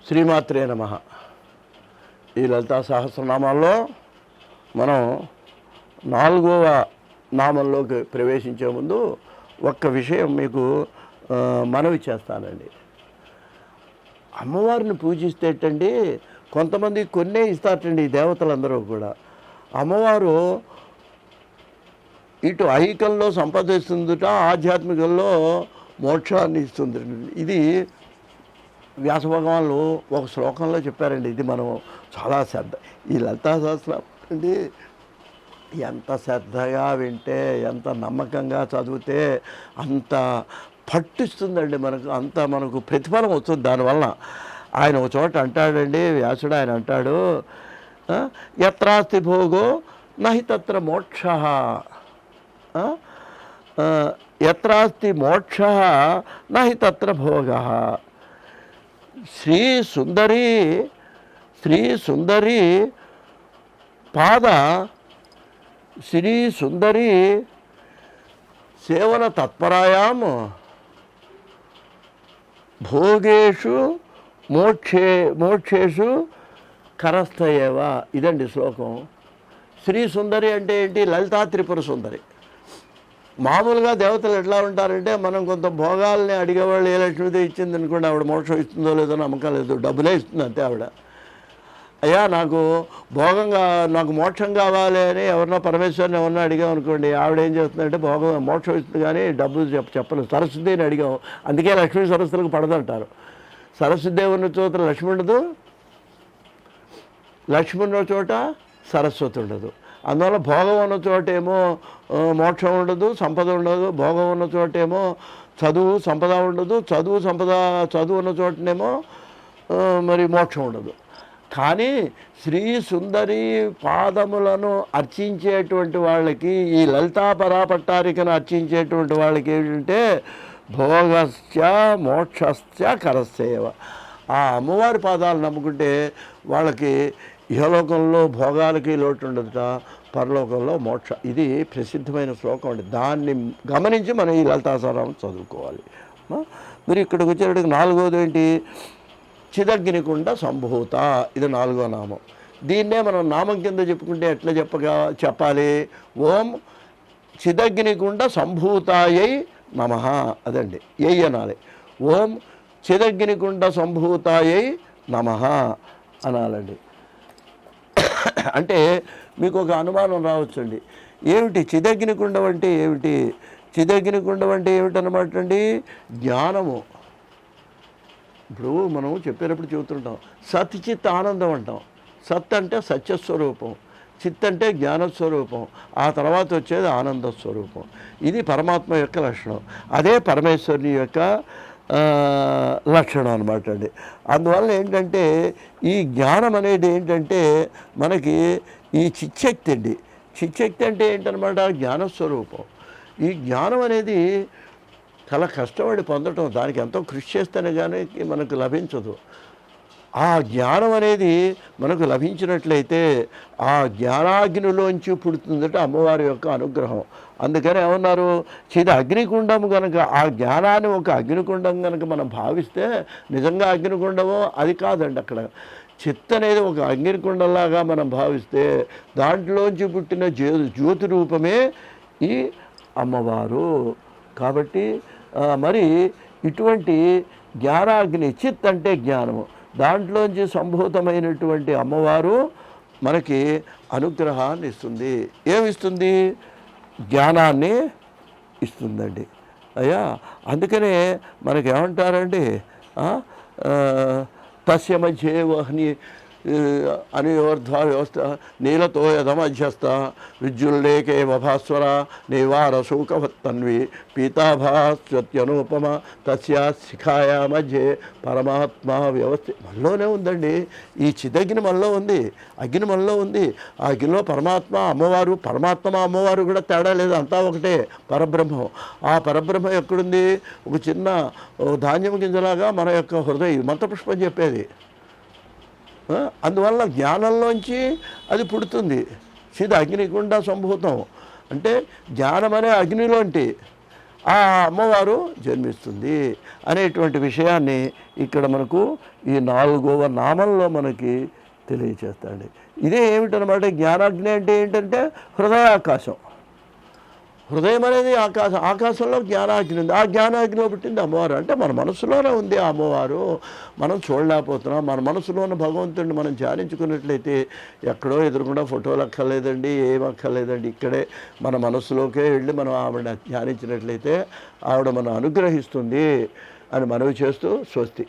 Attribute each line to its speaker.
Speaker 1: శ్రీమాత్రే నమః. ఈ లలితా సహస్రనామాల్లో మనం 4వ నామంలోకి ప్రవేశించే ముందు ఒక్క విషయం మీకు మనవి చేస్తానండి. అమ్మవారిని పూజిస్తేటండి కొంతమంది కొన్నే ఇస్తారటండి ఈ దేవతలందరూ కూడా. అమ్మవారు ఇటు ఐహికంలో సంపద ఇస్తుందిట, ఆధ్యాత్మికంలో మోక్షాన్ని ఇస్తుంది. ఇది వ్యాస భగవానులు ఒక శ్లోకంలో చెప్పారండి. ఇది మనం చాలా శ్రద్ధ ఈ లలితా సహస్రం అండి ఎంత శ్రద్ధగా వింటే, ఎంత నమ్మకంగా చదివితే అంత పట్టిస్తుందండి మనకు, అంత మనకు ప్రతిఫలం వస్తుంది దానివల్ల. ఆయన ఒక చోట అంటాడండి వ్యాసుడు, ఆయన అంటాడు యత్రాస్తి భోగో నహి తత్ర మోక్ష, యత్రాస్తి మోక్ష నహి తత్ర భోగ. శ్రీ సుందరి పాద శ్రీ సుందరి సేవన తత్పరాయాం భోగేషు మోక్షేషు కరస్థయేవ. ఇదండి శ్లోకం. శ్రీ సుందరి అంటే ఏంటి? లలితా త్రిపుర సుందరి. మామూలుగా దేవతలు ఎట్లా ఉంటారంటే, మనం కొంత భోగాల్ని అడిగేవాళ్ళు, ఏ లక్ష్మీదేవి ఇచ్చింది అనుకోండి, ఆవిడ మోక్షం ఇస్తుందో లేదో నమ్మకం లేదు, డబ్బులే ఇస్తుంది అంతే ఆవిడ. అయ్యా నాకు నాకు మోక్షం కావాలి అని ఎవరన్నా పరమేశ్వరుని ఎవరన్నా అడిగామనుకోండి, ఆవిడ ఏం చేస్తుందంటే మోక్షం ఇస్తుంది కానీ డబ్బులు చెప్పలేదు. సరస్వతిని అడిగాం, అందుకే లక్ష్మీ సరస్వతులకు పడదంటారు. సరస్వతిదేవి ఉన్న చోట లక్ష్మి ఉండదు, లక్ష్మి ఉన్న చోట సరస్వతి ఉండదు. అందువల్ల భోగం ఉన్న చోటేమో మోక్షం ఉండదు, సంపద ఉండదు. భోగం ఉన్న చోటేమో చదువు సంపద ఉండదు, చదువు ఉన్న చోటనేమో మరి మోక్షం ఉండదు. కానీ శ్రీ సుందరి పాదములను అర్చించేటువంటి వాళ్ళకి, ఈ లలితా పరాపట్టారికను అర్చించేటువంటి వాళ్ళకి ఏంటంటే భోగస్య మోక్షస్య కరస్సేవ. ఆ అమ్మవారి పాదాలు నమ్ముకుంటే వాళ్ళకి ఇహలోకంలో భోగాలకి లోటు ఉండదుట, పరలోకంలో మోక్ష. ఇది ప్రసిద్ధమైన శ్లోకం అండి. దాన్ని గమనించి మనం ఈ లలితాసారం చదువుకోవాలి. మరి ఇక్కడికి వచ్చేటప్పటికి 4వది ఏంటి? చిదగ్నికుండ సంభూత. ఇది 4వ నామం. దీన్నే మనం నామం కింద చెప్పుకుంటే ఎట్లా చెప్పాలి? ఓం చిదగ్నికుండ సంభూతాయై నమః. అదండి, ఎయ్ అనాలి. ఓం చిదగ్నికుండ సంభూతాయై నమః అనాలండి. అంటే మీకు ఒక అనుమానం రావచ్చండి, ఏమిటి చిదగ్నికుండం అంటే ఏమిటి? చిదగ్నికుండం అంటే ఏమిటన్నమాట అండి? జ్ఞానము. ఇప్పుడు మనం చెప్పేటప్పుడు చెబుతుంటాం సత్ చిత్ ఆనందం అంటాం. సత్ అంటే సత్యస్వరూపం, చిత్ అంటే జ్ఞానస్వరూపం, ఆ తర్వాత వచ్చేది ఆనంద స్వరూపం. ఇది పరమాత్మ యొక్క లక్షణం, అదే పరమేశ్వరుని యొక్క లక్షణం అనమాట అండి. అందువల్ల ఏంటంటే ఈ జ్ఞానం అనేది ఏంటంటే మనకి ఈ చిచ్చక్తి అండి. చిచ్చక్తి అంటే ఏంటనమాట? జ్ఞానస్వరూపం. ఈ జ్ఞానం అనేది చాలా కష్టపడి పొందటం, దానికి ఎంతో కృషి చేస్తేనే కానీ మనకు లభించదు. ఆ జ్ఞానం అనేది మనకు లభించినట్లయితే ఆ జ్ఞానాగ్నిలోంచి పుడుతుందట అమ్మవారి యొక్క అనుగ్రహం. అందుకని ఏమన్నారు? చిద అగ్నికుండం కనుక, ఆ జ్ఞానాన్ని ఒక అగ్నికుండం కనుక మనం భావిస్తే, నిజంగా అగ్నికుండమో అది కాదండి. అక్కడ చిత్త అనేది ఒక అగ్నికుండంలాగా మనం భావిస్తే దాంట్లోంచి పుట్టిన జ్యోతి రూపమే ఈ అమ్మవారు. కాబట్టి మరి ఇటువంటి జ్ఞానాగ్ని, చిత్ అంటే జ్ఞానము, దాంట్లోంచి సంభూతమైనటువంటి అమ్మవారు మనకి అనుగ్రహాన్ని ఇస్తుంది. ఏమిస్తుంది? జ్ఞానాన్ని ఇస్తుందండి. అయ్యా అందుకనే మనకేమంటారండి, తస్య మధ్యే వహ్ని అనియోర్ధ్వ వ్యవస్థ నీలతో యథమధ్యస్థ విద్యుల్లేకే వభాస్వర నివారశూకవత్తన్వి పీతాభాస్వత్యనూపమ తస్యా శిఖాయా మధ్యే పరమాత్మ వ్యవస్థ. మనలోనే ఉందండి. ఈ చిదగ్ని మనలో ఉంది, అగ్ని మనలో ఉంది. ఆ అగ్నిలో పరమాత్మ అమ్మవారు, పరమాత్మ అమ్మవారు కూడా తేడా లేదు, అంతా ఒకటే పరబ్రహ్మం. ఆ పరబ్రహ్మ ఎక్కడుంది? ఒక చిన్న ధాన్యం గింజలాగా మన యొక్క హృదయం మంత్రపుష్పం చెప్పేది. అందువల్ల జ్ఞానంలోంచి అది పుడుతుంది. చిద అగ్నికుండ సంభూతం అంటే జ్ఞానం అనే అగ్నిలోంటి ఆ అమ్మవారు జన్మిస్తుంది అనేటువంటి విషయాన్ని ఇక్కడ మనకు ఈ 4వ నామంలో మనకి తెలియచేస్తాడు. ఇదే ఏమిటనమాట, జ్ఞానాగ్ని అంటే ఏంటంటే హృదయాకాశం. హృదయం అనేది ఆకాశం, ఆకాశంలో జ్ఞానాగ్ని ఉంది. ఆ జ్ఞానాగ్నిలో పుట్టింది అమ్మవారు. అంటే మన మనసులోనే ఉంది ఆ అమ్మవారు, మనం చూడలేకపోతున్నాం. మన మనసులోని భగవంతుడిని మనం ధ్యానించుకున్నట్లయితే ఎక్కడో ఎదురుకుండా ఫోటోలు అక్కర్లేదండి, ఏం అక్కర్లేదండి, ఇక్కడే మన మనసులోకే వెళ్ళి మనం ఆవిడ ధ్యానించినట్లయితే ఆవిడ మనం అనుగ్రహిస్తుంది అని మనవి చేస్తూ స్వస్తి.